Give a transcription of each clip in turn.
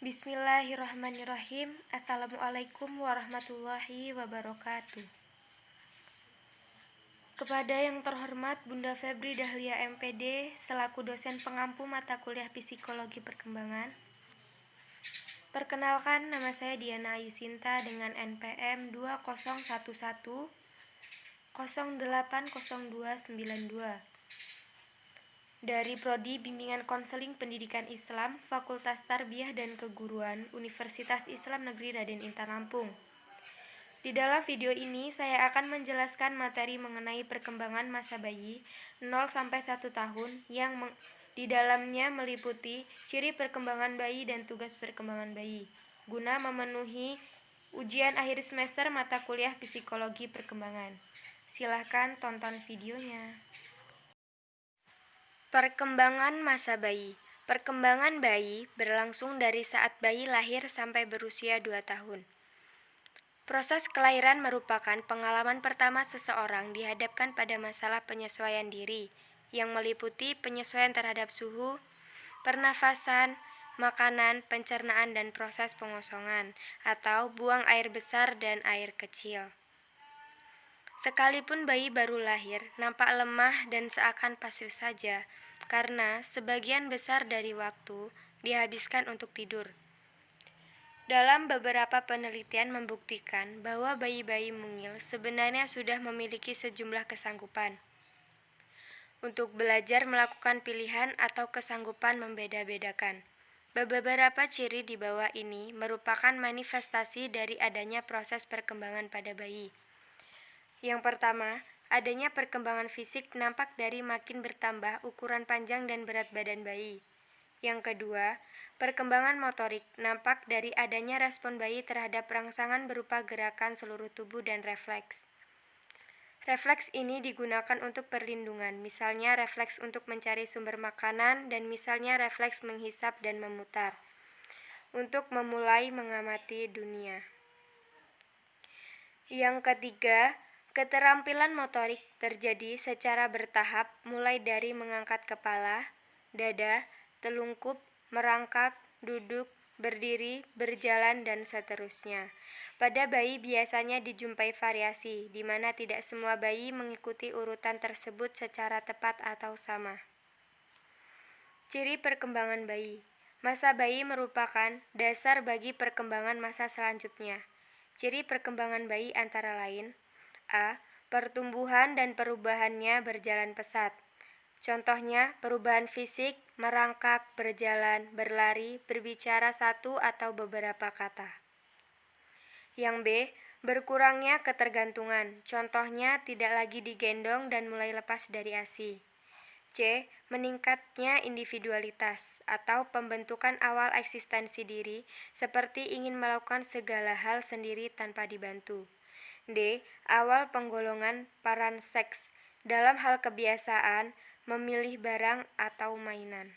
Bismillahirrahmanirrahim. Assalamualaikum warahmatullahi wabarakatuh. Kepada yang terhormat Bunda Febri Dahlia MPD selaku dosen pengampu mata kuliah Psikologi Perkembangan. Perkenalkan, nama saya Diana Ayu Sinta dengan NPM 2011 080292 dari Prodi Bimbingan Konseling Pendidikan Islam Fakultas Tarbiyah dan Keguruan Universitas Islam Negeri Raden Intan Lampung. Di dalam video ini saya akan menjelaskan materi mengenai perkembangan masa bayi 0-1 tahun yang di dalamnya meliputi ciri perkembangan bayi dan tugas perkembangan bayi guna memenuhi ujian akhir semester mata kuliah Psikologi Perkembangan. Silahkan tonton videonya. Perkembangan masa bayi. Perkembangan bayi berlangsung dari saat bayi lahir sampai berusia 2 tahun. Proses kelahiran merupakan pengalaman pertama seseorang dihadapkan pada masalah penyesuaian diri, yang meliputi penyesuaian terhadap suhu, pernafasan, makanan, pencernaan, dan proses pengosongan, atau buang air besar dan air kecil. Sekalipun bayi baru lahir, nampak lemah dan seakan pasif saja, karena sebagian besar dari waktu dihabiskan untuk tidur. Dalam beberapa penelitian membuktikan bahwa bayi-bayi mungil sebenarnya sudah memiliki sejumlah kesanggupan untuk belajar melakukan pilihan atau kesanggupan membeda-bedakan. Beberapa ciri di bawah ini merupakan manifestasi dari adanya proses perkembangan pada bayi. Yang pertama, adanya perkembangan fisik nampak dari makin bertambah ukuran panjang dan berat badan bayi. Yang kedua, perkembangan motorik nampak dari adanya respon bayi terhadap rangsangan berupa gerakan seluruh tubuh dan refleks. Refleks ini digunakan untuk perlindungan, misalnya refleks untuk mencari sumber makanan dan misalnya refleks menghisap dan memutar, untuk memulai mengamati dunia. Yang ketiga, keterampilan motorik terjadi secara bertahap mulai dari mengangkat kepala, dada, telungkup, merangkak, duduk, berdiri, berjalan, dan seterusnya. Pada bayi biasanya dijumpai variasi, di mana tidak semua bayi mengikuti urutan tersebut secara tepat atau sama. Ciri perkembangan bayi. Masa bayi merupakan dasar bagi perkembangan masa selanjutnya. Ciri perkembangan bayi antara lain: A. Pertumbuhan dan perubahannya berjalan pesat. Contohnya, perubahan fisik, merangkak, berjalan, berlari, berbicara satu atau beberapa kata. Yang B. Berkurangnya ketergantungan. Contohnya, tidak lagi digendong dan mulai lepas dari ASI. C. Meningkatnya individualitas atau pembentukan awal eksistensi diri, seperti ingin melakukan segala hal sendiri tanpa dibantu. D. Awal penggolongan peran seks dalam hal kebiasaan, memilih barang atau mainan.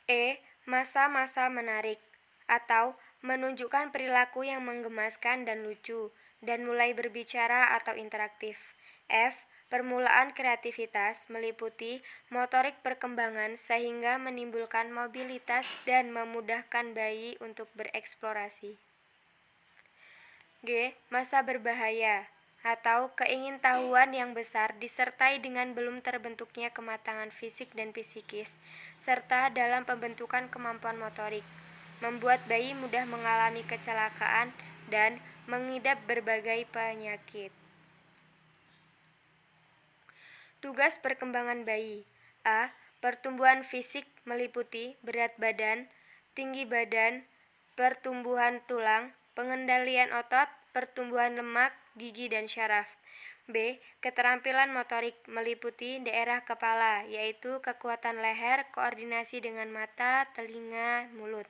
E. Masa-masa menarik atau menunjukkan perilaku yang menggemaskan dan lucu, dan mulai berbicara atau interaktif. F. Permulaan kreativitas meliputi motorik perkembangan sehingga menimbulkan mobilitas dan memudahkan bayi untuk bereksplorasi. G. Masa berbahaya atau keingintahuan yang besar disertai dengan belum terbentuknya kematangan fisik dan psikis, serta dalam pembentukan kemampuan motorik, membuat bayi mudah mengalami kecelakaan dan mengidap berbagai penyakit. Tugas perkembangan bayi. A. Pertumbuhan fisik meliputi berat badan, tinggi badan, pertumbuhan tulang, pengendalian otot, pertumbuhan lemak, gigi, dan syaraf. B. Keterampilan motorik meliputi daerah kepala, yaitu kekuatan leher, koordinasi dengan mata, telinga, mulut.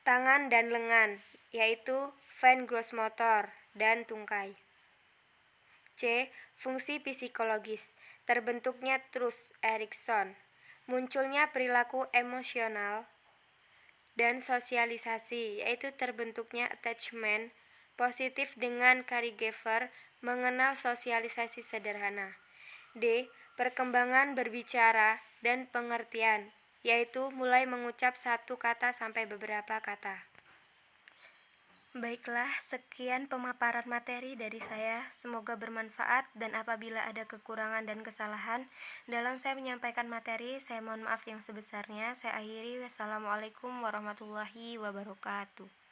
Tangan dan lengan, yaitu fine gross motor dan tungkai. C. Fungsi psikologis, terbentuknya trust Erikson, munculnya perilaku emosional dan sosialisasi, yaitu terbentuknya attachment positif dengan caregiver, mengenal sosialisasi sederhana. D. Perkembangan berbicara dan pengertian, yaitu mulai mengucap satu kata sampai beberapa kata. Baiklah, sekian pemaparan materi dari saya. Semoga bermanfaat dan apabila ada kekurangan dan kesalahan dalam saya menyampaikan materi, saya mohon maaf yang sebesarnya. Saya akhiri. Wassalamualaikum warahmatullahi wabarakatuh.